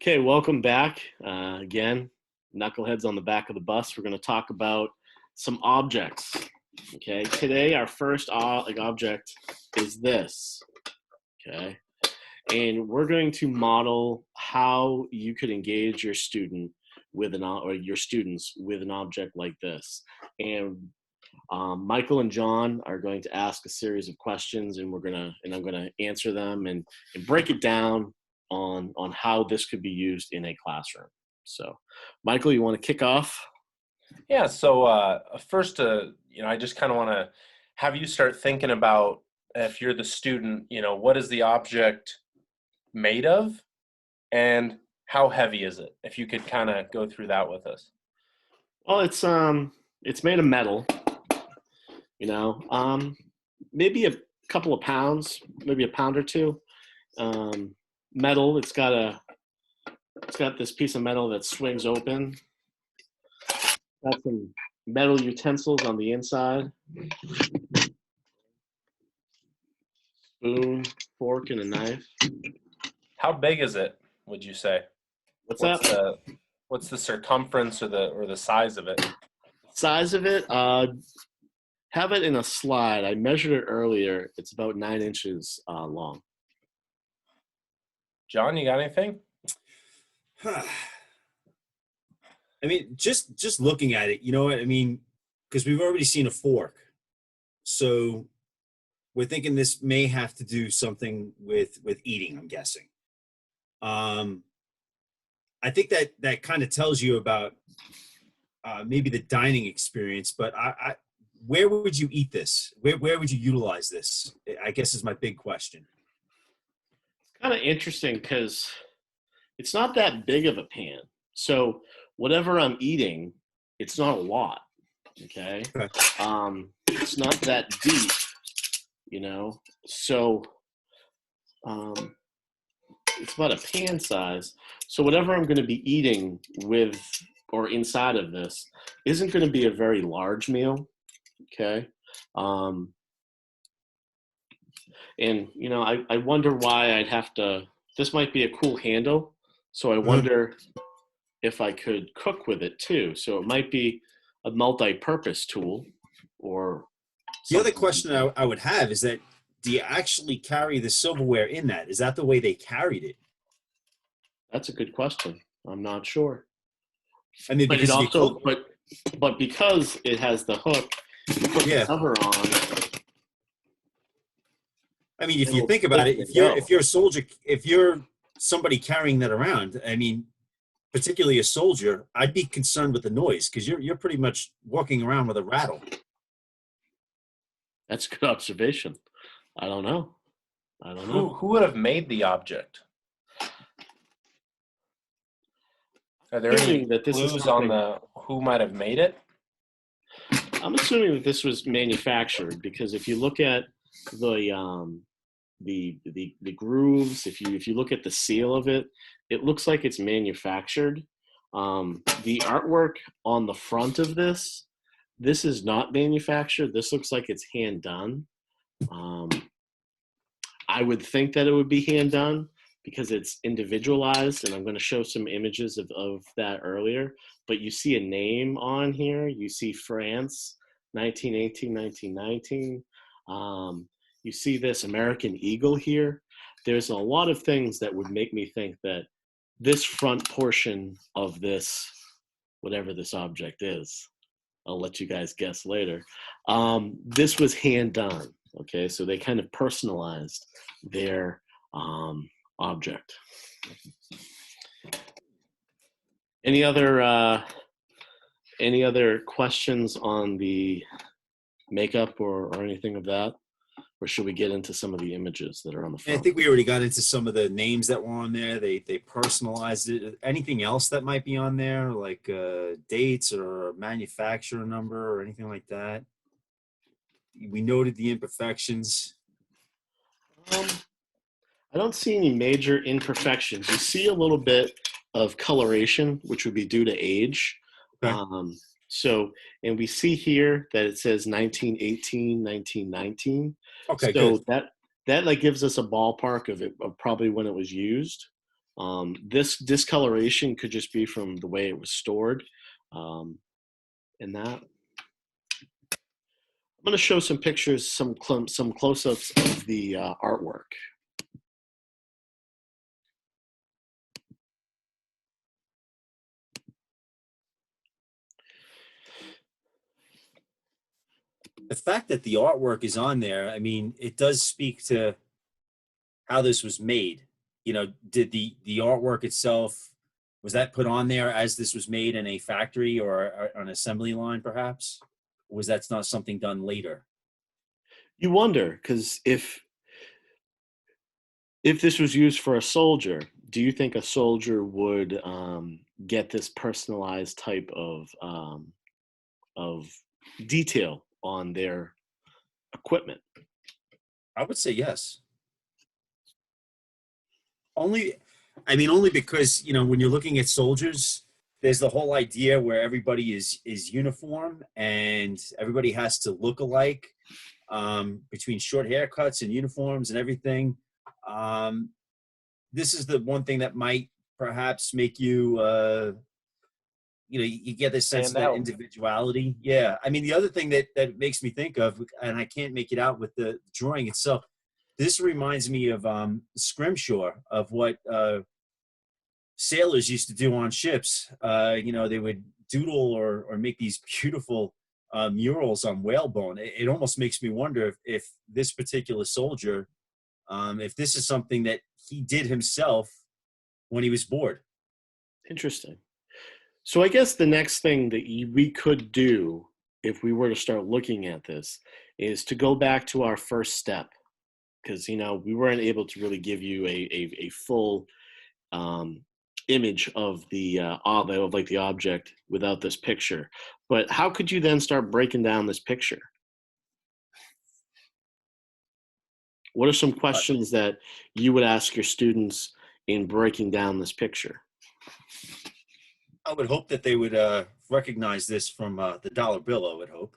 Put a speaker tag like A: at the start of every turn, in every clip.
A: Okay, welcome back. Again, knuckleheads on the back of the bus. We're going to talk about some objects. Okay, today our first object is this. Okay, and we're going to model how you could engage your student with or your students with an object like this. And Michael and John are going to ask a series of questions, and I'm gonna answer them and break it down on how this could be used in a classroom. So, Michael, you want to kick off?
B: Yeah, so first, I just kind of want to have you start thinking about if you're the student, what is the object made of and how heavy is it? If you could kind of go through that with us.
A: Well, it's made of metal. Maybe a couple of pounds, maybe a pound or two. Metal. It's got this piece of metal that swings open. Got some metal utensils on the inside. Spoon, fork, and a knife.
B: How big is it, would you say?
A: What's
B: the circumference or the size of it?
A: Size of it? Have it in a slide. I measured it earlier. It's about 9 inches long.
B: John, you got anything?
C: I mean, just looking at it, you know what I mean? Because we've already seen a fork. So we're thinking this may have to do something with eating, I'm guessing. I think that kind of tells you about maybe the dining experience, but where would you eat this? Where would you utilize this? I guess is my big question.
A: It's kind of interesting because it's not that big of a pan. So whatever I'm eating, it's not a lot. Okay. It's not that deep, So it's about a pan size. So whatever I'm going to be eating with or inside of this isn't going to be a very large meal. Okay. I wonder why I'd have to, this might be a cool handle. So I wonder if I could cook with it too. So it might be a multi-purpose tool or
C: the other question I would have is that, do you actually carry the silverware in that? Is that the way they carried it?
A: That's a good question. I'm not sure.
C: I mean,
A: but
C: because
A: it also, but because it has the hook, you put the cover on.
C: I mean, if you think about it, if you're a soldier, if you're somebody carrying that around, I mean, particularly a soldier, I'd be concerned with the noise because you're pretty much walking around with a rattle.
A: That's a good observation. I don't know.
B: Who would have made the object? Are there any clues on who might have made it?
A: I'm assuming that this was manufactured because if you look at the grooves, if you look at the seal of it, it looks like it's manufactured. The artwork on the front of this is not manufactured. This looks like it's hand done. I would think that it would be hand done because it's individualized, and I'm going to show some images of that earlier. But you see a name on here. You see France, 1918, 1919. You see this American Eagle here. There's a lot of things that would make me think that this front portion of this, whatever this object is, I'll let you guys guess later. This was hand done. Okay, so they kind of personalized their object. Any other questions on the makeup or anything of that? Or should we get into some of the images that are on the front?
C: I think we already got into some of the names that were on there. They personalized it. Anything else that might be on there, like dates or manufacturer number or anything like that? We noted the imperfections.
A: I don't see any major imperfections. You see a little bit of coloration, which would be due to age. Okay. And we see here that it says 1918, 1919. Okay, so good. that like gives us a ballpark of it, of probably when it was used. This discoloration could just be from the way it was stored. And that. I'm going to show some pictures, some close-ups of the artwork.
C: The fact that the artwork is on there, I mean, it does speak to how this was made. You know, did the artwork itself, was that put on there as this was made in a factory or an assembly line, perhaps? Or was that not something done later?
A: You wonder, because if this was used for a soldier, do you think a soldier would get this personalized type of detail on their equipment?
C: I would say yes. Only because, you know, when you're looking at soldiers, there's the whole idea where everybody is uniform and everybody has to look alike, between short haircuts and uniforms and everything. This is the one thing that might perhaps make you, you know, you get this sense of that individuality. Yeah. I mean, the other thing that makes me think of, and I can't make it out with the drawing itself, this reminds me of scrimshaw, of what sailors used to do on ships. You know, they would doodle or make these beautiful murals on whalebone. It almost makes me wonder if this particular soldier, if this is something that he did himself when he was bored.
A: Interesting. So I guess the next thing that we could do if we were to start looking at this is to go back to our first step. Because, you know, we weren't able to really give you a full image of the object without this picture. But how could you then start breaking down this picture? What are some questions that you would ask your students in breaking down this picture?
C: I would hope that they would recognize this from the dollar bill. I would hope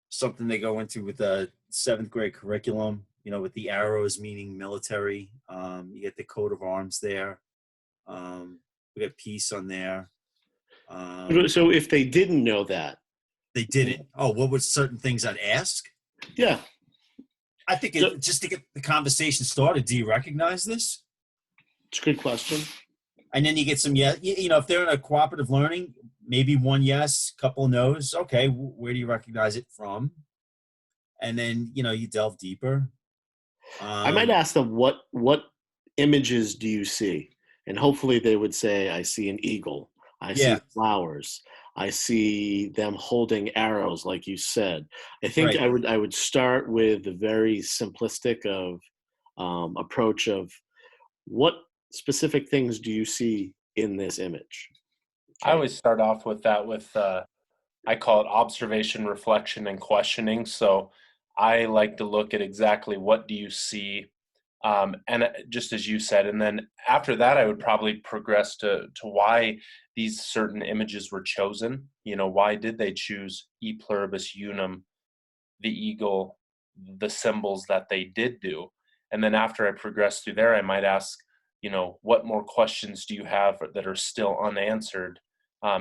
C: something they go into with the 7th grade curriculum. You know, with the arrows meaning military. You get the coat of arms there. We got peace on there.
A: So if they didn't know that.
C: They didn't. Oh, what were certain things I'd ask?
A: Yeah.
C: I think just to get the conversation started, do you recognize this?
A: It's a good question. And
C: then you get some yes. You know, if they're in a cooperative learning, maybe one yes, couple no's. Okay, where do you recognize it from? And then, you know, you delve deeper.
A: I might ask them, what images do you see? And hopefully they would say, I see an eagle. I see flowers. I see them holding arrows, like you said. I think I would start with the very simplistic approach of what specific things do you see in this image?
B: Okay. I always start off with that with I call it observation, reflection, and questioning. So I like to look at exactly what do you see, and just as you said, and then after that, I would probably progress to why these certain images were chosen. You know, why did they choose E pluribus unum, the eagle, the symbols that they did do? And then after I progress through there, I might ask, you know, what more questions do you have that are still unanswered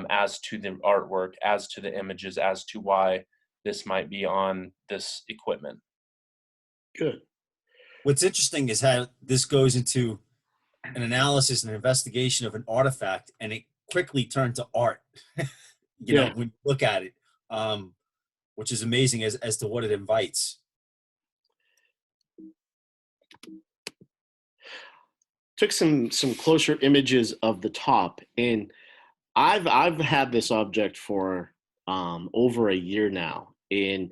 B: as to the artwork, as to the images, as to why this might be on this equipment.
A: Good.
C: What's interesting is how this goes into an analysis and investigation of an artifact, and it quickly turned to art. you know, when you look at it, which is amazing as to what it invites.
A: Took some closer images of the top, and I've had this object for over a year now, and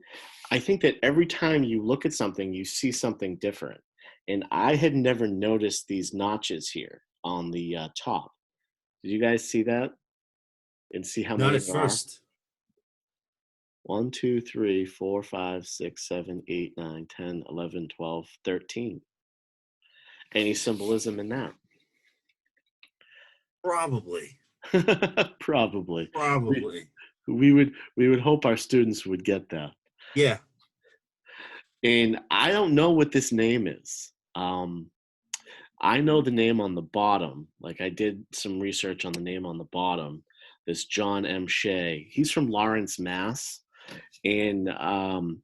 A: I think that every time you look at something, you see something different. And I had never noticed these notches here on the top. Did you guys see that? And see how many
C: there are? Not at first.
A: 1, 2, 3, 4, 5, 6, 7, 8, 9, 10, 11, 12, 13. Any symbolism in that?
C: Probably.
A: Probably.
C: We
A: would hope our students would get that.
C: Yeah. And
A: I don't know what this name is. I know the name on the bottom. Like I did some research on the name on the bottom. This John M. Shea. He's from Lawrence, Mass. And I'm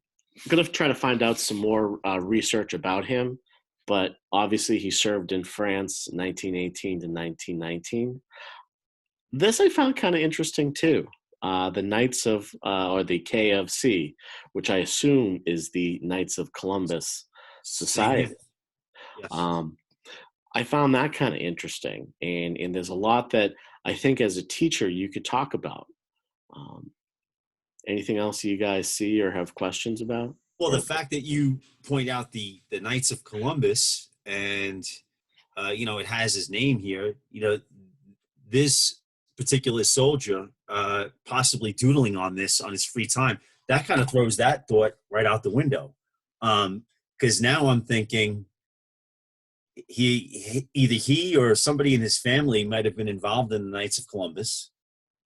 A: going to try to find out some more research about him. But obviously, he served in France 1918 to 1919. This I found kind of interesting too. The Knights of, or the KFC, which I assume is the Knights of Columbus
C: Same
A: Society.
C: here. Yes.
A: I found that kind of interesting, and there's a lot that I think as a teacher you could talk about. Um, Anything else you guys see or have questions about?
C: Well,
A: Or,
C: the fact that you point out the Knights of Columbus, and it has his name here. This particular soldier, possibly doodling on this on his free time, that kind of throws that thought right out the window. Because now I'm thinking either he or somebody in his family might have been involved in the Knights of Columbus.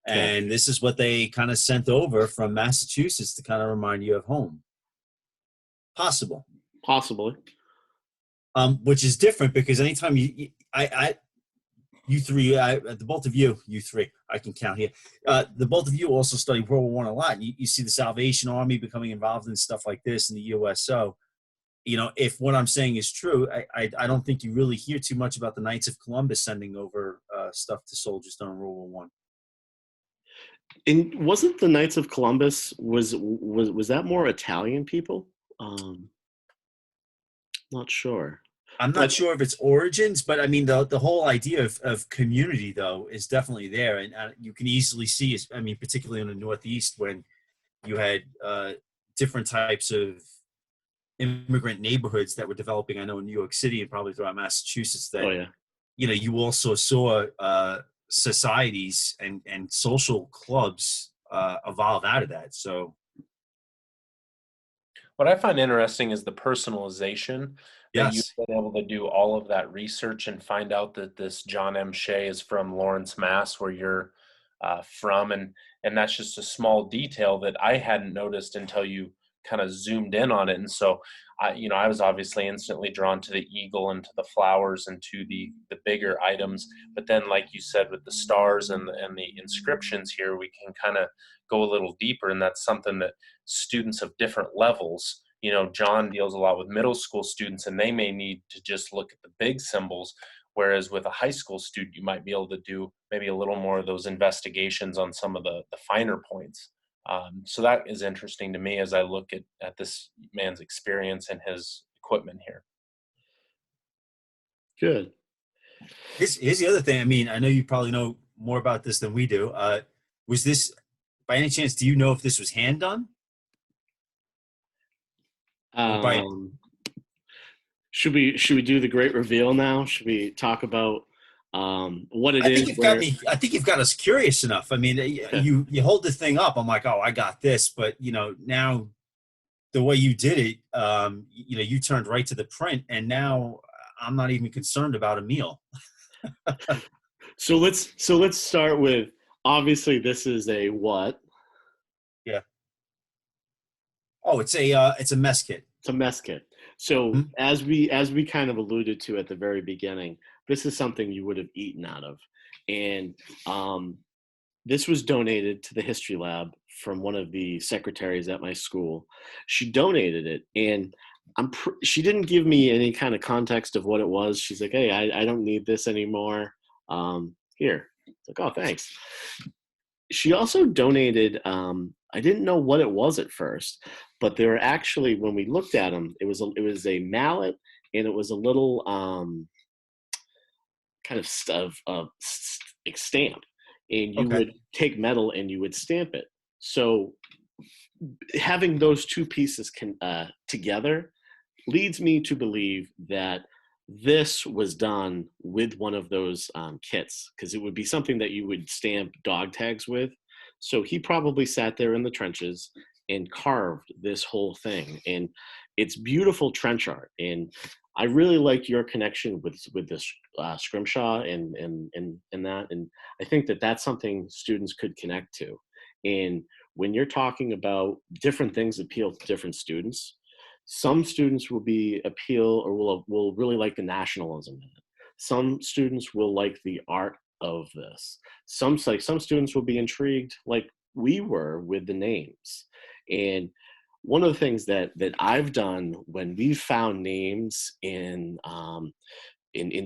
A: okay.
C: And this is what they kind of sent over from Massachusetts to kind of remind you of home. Possible.
A: Possibly.
C: Which is different because anytime you three, the both of you three, I can count here. The both of you also study World War I a lot. You see the Salvation Army becoming involved in stuff like this in the USO. If what I'm saying is true, I don't think you really hear too much about the Knights of Columbus sending over stuff to soldiers during World War I.
A: And wasn't the Knights of Columbus was that more Italian people? Not sure.
C: I'm not sure of its origins, but I mean the whole idea of community though is definitely there, and you can easily see. I mean, particularly in the Northeast when you had different types of immigrant neighborhoods that were developing. I know in New York City and probably throughout Massachusetts that
A: Oh yeah.
C: You also saw societies and social clubs evolve out of that. So
B: What I find interesting is the personalization that you've
C: yes,
B: been able to do all of that research and find out that this John M. Shea is from Lawrence, Mass, where you're from, and that's just a small detail that I hadn't noticed until you kind of zoomed in on it. And so, I was obviously instantly drawn to the eagle and to the flowers and to the bigger items. But then, like you said, with the stars and the inscriptions here, we can kind of go a little deeper, and that's something that students of different levels. John deals a lot with middle school students, and they may need to just look at the big symbols. Whereas with a high school student, you might be able to do maybe a little more of those investigations on some of the finer points. So that is interesting to me as I look at this man's experience and his equipment here.
A: Good.
C: here's the other thing. I mean, I know you probably know more about this than we do. Was this, by any chance, do you know if this was hand done? Or by
A: Should we do the great reveal now? Should we talk about what it is?
C: I think you've got us curious enough. I mean, you hold the thing up. I'm like, oh, I got this. But now the way you did it, you turned right to the print, and now I'm not even concerned about a meal.
A: So let's start with, obviously this is a what?
C: Yeah. Oh, it's a mess kit.
A: It's a mess kit. So as we kind of alluded to at the very beginning, this is something you would have eaten out of, and this was donated to the history lab from one of the secretaries at my school. She donated it, and she didn't give me any kind of context of what it was. She's like, "Hey, I don't need this anymore. Here." It's like, "Oh, thanks." She also donated. I didn't know what it was at first, but they were actually, when we looked at them, it was a mallet, and it was a little kind of stamp, and you would take metal and you would stamp it. So having those two pieces together leads me to believe that this was done with one of those kits, because it would be something that you would stamp dog tags with. So he probably sat there in the trenches and carved this whole thing, and it's beautiful trench art. And I really like your connection with this scrimshaw and that, and I think that that's something students could connect to. And when you're talking about different things appeal to different students, some students will really like the nationalism in it. Some students will like the art of this. Some students will be intrigued, like we were, with the names. And one of the things that I've done when we've found names in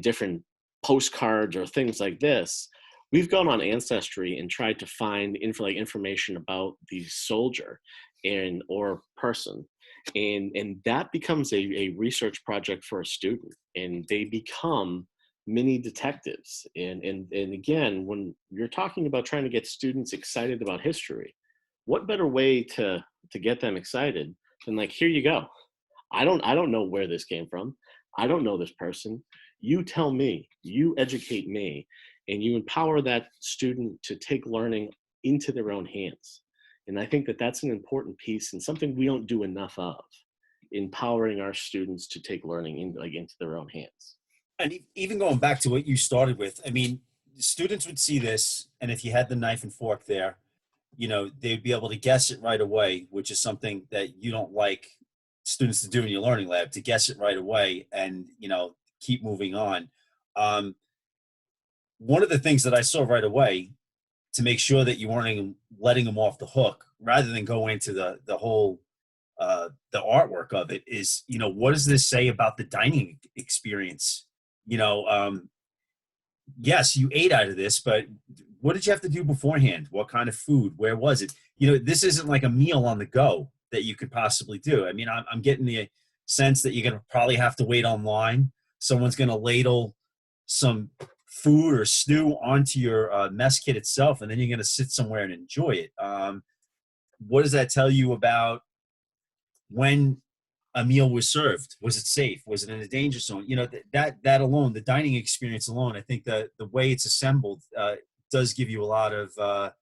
A: different postcards or things like this, we've gone on Ancestry and tried to find information about the soldier and or person, and that becomes a research project for a student, and they become mini detectives. And again, when you're talking about trying to get students excited about history, what better way to get them excited than, like, here you go. I don't know where this came from. I don't know this person. You tell me, you educate me, and you empower that student to take learning into their own hands. And I think that that's an important piece and something we don't do enough of, empowering our students to take learning into their own hands.
C: And even going back to what you started with, I mean, students would see this, and if you had the knife and fork there, they'd be able to guess it right away, which is something that you don't like students to do in your learning lab, to guess it right away and, keep moving on. Um, One of the things that I saw right away to make sure that you weren't letting them off the hook, rather than go into the whole the artwork of it, is, what does this say about the dining experience? You know, um, yes, you ate out of this, but what did you have to do beforehand? What kind of food? Where was it? This isn't like a meal on the go that you could possibly do. I mean, I'm getting the sense that you're going to probably have to wait online. Someone's going to ladle some food or stew onto your mess kit itself, and then you're going to sit somewhere and enjoy it. What does that tell you about when a meal was served? Was it safe? Was it in a danger zone? That alone, the dining experience alone, I think that the way it's assembled does give you a lot of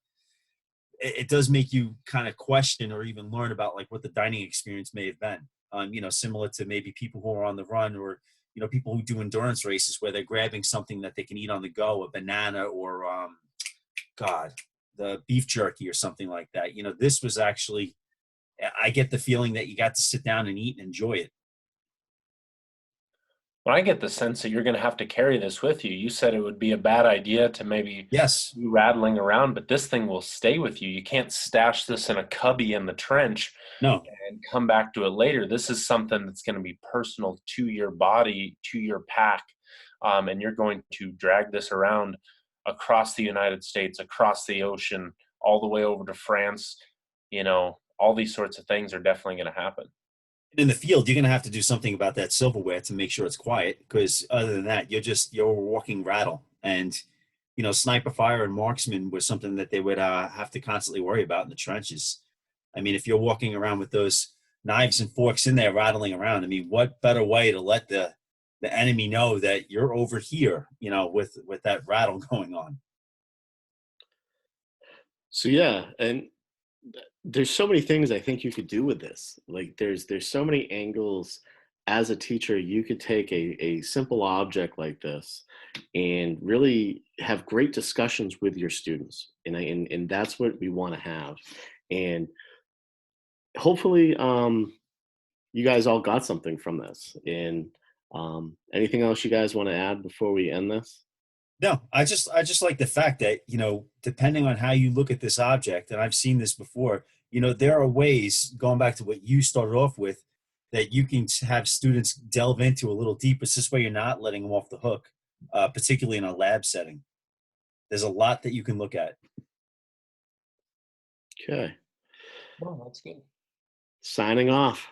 C: it does make you kind of question or even learn about, like, what the dining experience may have been. Similar to maybe people who are on the run, or people who do endurance races where they're grabbing something that they can eat on the go, a banana, or God, the beef jerky or something like that. This was actually, I get the feeling that you got to sit down and eat and enjoy it.
B: Well, I get the sense that you're going to have to carry this with you. You said it would be a bad idea to maybe
C: Yes.
B: be rattling around, but this thing will stay with you. You can't stash this in a cubby in the trench
C: No.
B: and come back to it later. This is something that's going to be personal to your body, to your pack, and you're going to drag this around across the United States, across the ocean, all the way over to France. All these sorts of things are definitely going to happen.
C: In the field, you're going to have to do something about that silverware to make sure it's quiet, because other than that, you're a walking rattle. And sniper fire and marksman was something that they would have to constantly worry about in the trenches. I mean, if you're walking around with those knives and forks in there rattling around, I mean, what better way to let the enemy know that you're over here, with that rattle going on?
A: So yeah, and there's so many things I think you could do with this. Like, there's so many angles. As a teacher, you could take a simple object like this and really have great discussions with your students, and that's what we want to have. And hopefully, you guys all got something from this. And anything else you guys want to add before we end this?
C: No, I just like the fact that, depending on how you look at this object, and I've seen this before, there are ways, going back to what you started off with, that you can have students delve into a little deeper. So this way you're not letting them off the hook, particularly in a lab setting. There's a lot that you can look at.
A: Okay,
B: Well, that's good.
A: signing off.